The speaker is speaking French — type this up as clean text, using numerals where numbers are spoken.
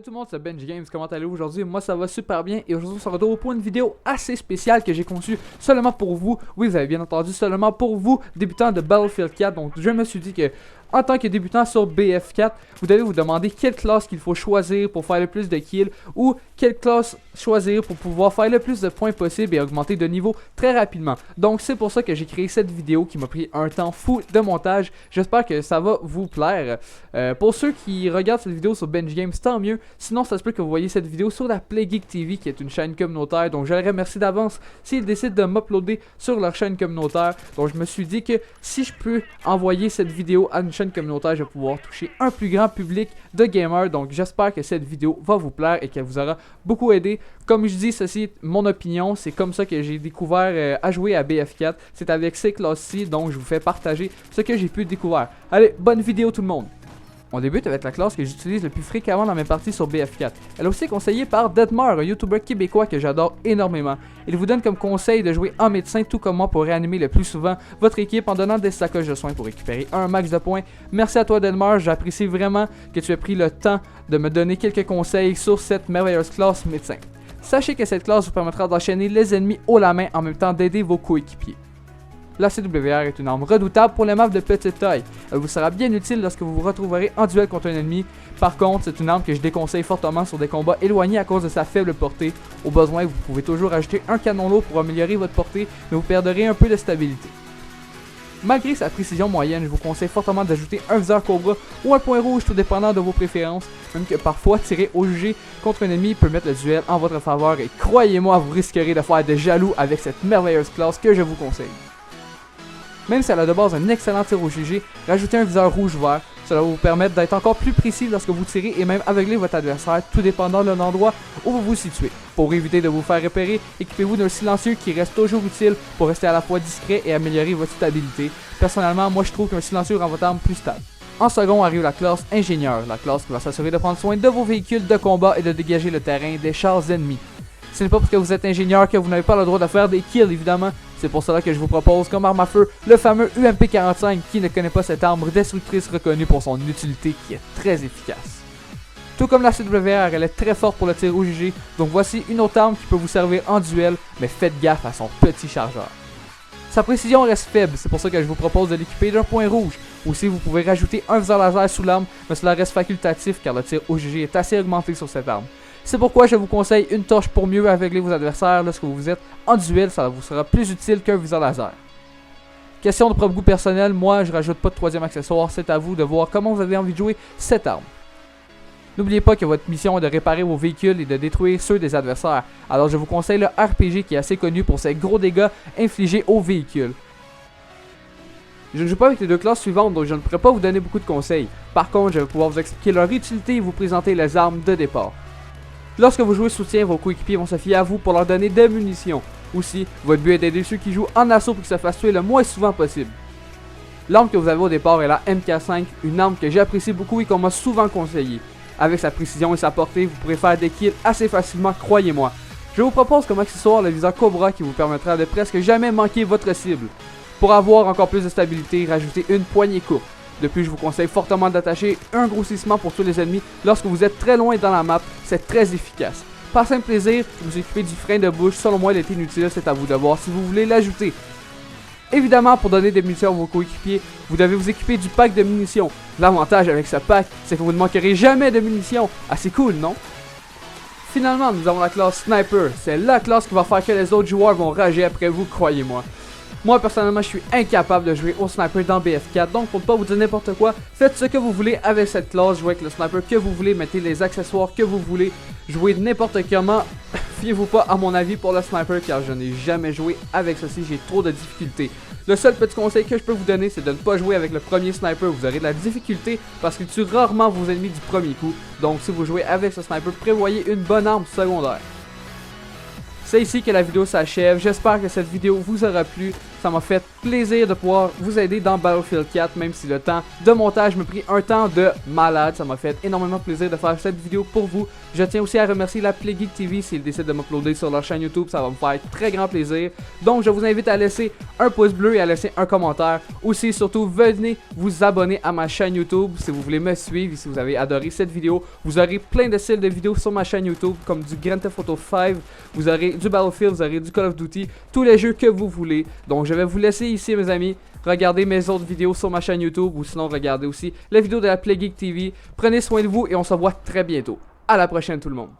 Salut tout le monde, c'est Benji Games, comment allez-vous aujourd'hui? Moi ça va super bien et aujourd'hui on se retrouve pour une vidéo assez spéciale que j'ai conçue seulement pour vous. Oui, vous avez bien entendu, seulement pour vous, débutants de Battlefield 4. Donc je me suis dit que en tant que débutant sur BF4, vous devez vous demander quelle classe qu'il faut choisir pour faire le plus de kills ou quelle classe choisir pour pouvoir faire le plus de points possible et augmenter de niveau très rapidement. Donc c'est pour ça que j'ai créé cette vidéo qui m'a pris un temps fou de montage. J'espère que ça va vous plaire. Pour ceux qui regardent cette vidéo sur Benji Games, tant mieux. Sinon ça se peut que vous voyez cette vidéo sur la PlayGeek TV qui est une chaîne communautaire. Donc je les remercie d'avance s'ils décident de m'uploader sur leur chaîne communautaire. Donc je me suis dit que si je peux envoyer cette vidéo à une chaîne communautaire, je vais pouvoir toucher un plus grand public de gamers. Donc j'espère que cette vidéo va vous plaire et qu'elle vous aura beaucoup aidé. Comme je dis, ceci est mon opinion, c'est comme ça que j'ai découvert à jouer à BF4. C'est avec ces classes-ci, donc je vous fais partager ce que j'ai pu découvrir. Allez, bonne vidéo tout le monde! On débute avec la classe que j'utilise le plus fréquemment dans mes parties sur BF4. Elle est aussi conseillée par Deadmar, un YouTuber québécois que j'adore énormément. Il vous donne comme conseil de jouer en médecin tout comme moi pour réanimer le plus souvent votre équipe en donnant des sacoches de soins pour récupérer un max de points. Merci à toi Deadmar, j'apprécie vraiment que tu aies pris le temps de me donner quelques conseils sur cette merveilleuse classe médecin. Sachez que cette classe vous permettra d'enchaîner les ennemis haut la main en même temps d'aider vos coéquipiers. La CWR est une arme redoutable pour les maps de petite taille. Elle vous sera bien utile lorsque vous vous retrouverez en duel contre un ennemi. Par contre, c'est une arme que je déconseille fortement sur des combats éloignés à cause de sa faible portée. Au besoin, vous pouvez toujours ajouter un canon lourd pour améliorer votre portée, mais vous perdrez un peu de stabilité. Malgré sa précision moyenne, je vous conseille fortement d'ajouter un viseur Cobra ou un point rouge, tout dépendant de vos préférences, même que parfois tirer au jugé contre un ennemi peut mettre le duel en votre faveur et croyez-moi, vous risquerez de faire des jaloux avec cette merveilleuse classe que je vous conseille. Même si elle a de base un excellent tir au jugé, rajoutez un viseur rouge-vert, cela va vous permettre d'être encore plus précis lorsque vous tirez et même aveugler votre adversaire, tout dépendant de l'endroit où vous vous situez. Pour éviter de vous faire repérer, équipez-vous d'un silencieux qui reste toujours utile pour rester à la fois discret et améliorer votre stabilité. Personnellement, moi je trouve qu'un silencieux rend votre arme plus stable. En second arrive la classe ingénieur, la classe qui va s'assurer de prendre soin de vos véhicules de combat et de dégager le terrain des chars ennemis. Ce n'est pas parce que vous êtes ingénieur que vous n'avez pas le droit de faire des kills évidemment. C'est pour cela que je vous propose comme arme à feu le fameux UMP-45 qui ne connaît pas cette arme destructrice reconnue pour son utilité qui est très efficace. Tout comme la CWR, elle est très forte pour le tir au jugé, donc voici une autre arme qui peut vous servir en duel, mais faites gaffe à son petit chargeur. Sa précision reste faible, c'est pour ça que je vous propose de l'équiper d'un point rouge. Aussi, vous pouvez rajouter un viseur laser sous l'arme, mais cela reste facultatif car le tir au jugé est assez augmenté sur cette arme. C'est pourquoi je vous conseille une torche pour mieux aveugler vos adversaires lorsque vous êtes en duel, ça vous sera plus utile qu'un viseur laser. Question de propre goût personnel, moi je rajoute pas de troisième accessoire, c'est à vous de voir comment vous avez envie de jouer cette arme. N'oubliez pas que votre mission est de réparer vos véhicules et de détruire ceux des adversaires, alors je vous conseille le RPG qui est assez connu pour ses gros dégâts infligés aux véhicules. Je ne joue pas avec les deux classes suivantes, donc je ne pourrai pas vous donner beaucoup de conseils. Par contre, je vais pouvoir vous expliquer leur utilité et vous présenter les armes de départ. Lorsque vous jouez soutien, vos coéquipiers vont se fier à vous pour leur donner des munitions. Aussi, votre but est d'aider ceux qui jouent en assaut pour qu'ils se fassent tuer le moins souvent possible. L'arme que vous avez au départ est la MK5, une arme que j'apprécie beaucoup et qu'on m'a souvent conseillé. Avec sa précision et sa portée, vous pourrez faire des kills assez facilement, croyez-moi. Je vous propose comme accessoire le viseur Cobra qui vous permettra de presque jamais manquer votre cible. Pour avoir encore plus de stabilité, rajoutez une poignée courte. De plus, je vous conseille fortement d'attacher un grossissement pour tous les ennemis lorsque vous êtes très loin dans la map, c'est très efficace. Par simple plaisir, vous occupez du frein de bouche, selon moi il est inutile, c'est à vous de voir si vous voulez l'ajouter. Évidemment, pour donner des munitions à vos coéquipiers, vous devez vous équiper du pack de munitions. L'avantage avec ce pack, c'est que vous ne manquerez jamais de munitions. Assez cool, non? Finalement, nous avons la classe Sniper, c'est la classe qui va faire que les autres joueurs vont rager après vous, croyez-moi. Moi personnellement je suis incapable de jouer au sniper dans BF4, donc pour ne pas vous dire n'importe quoi, faites ce que vous voulez avec cette classe, jouez avec le sniper que vous voulez, mettez les accessoires que vous voulez, jouez n'importe comment, fiez-vous pas à mon avis pour le sniper car je n'ai jamais joué avec ceci, j'ai trop de difficultés. Le seul petit conseil que je peux vous donner c'est de ne pas jouer avec le premier sniper, vous aurez de la difficulté parce qu'il tue rarement vos ennemis du premier coup, donc si vous jouez avec ce sniper, prévoyez une bonne arme secondaire. C'est ici que la vidéo s'achève, j'espère que cette vidéo vous aura plu. Ça m'a fait plaisir de pouvoir vous aider dans Battlefield 4, même si le temps de montage me prit un temps de malade. Ça m'a fait énormément plaisir de faire cette vidéo pour vous. Je tiens aussi à remercier la PlayGeek TV s'ils décident de m'uploader sur leur chaîne YouTube. Ça va me faire très grand plaisir. Donc je vous invite à laisser un pouce bleu et à laisser un commentaire. Aussi, surtout, venez vous abonner à ma chaîne YouTube si vous voulez me suivre et si vous avez adoré cette vidéo. Vous aurez plein de styles de vidéos sur ma chaîne YouTube, comme du Grand Theft Auto 5, vous aurez du Battlefield, vous aurez du Call of Duty, tous les jeux que vous voulez. Donc je vais vous laisser ici, mes amis. Regardez mes autres vidéos sur ma chaîne YouTube ou sinon regardez aussi les vidéos de la PlayGeek TV. Prenez soin de vous et on se voit très bientôt. À la prochaine tout le monde.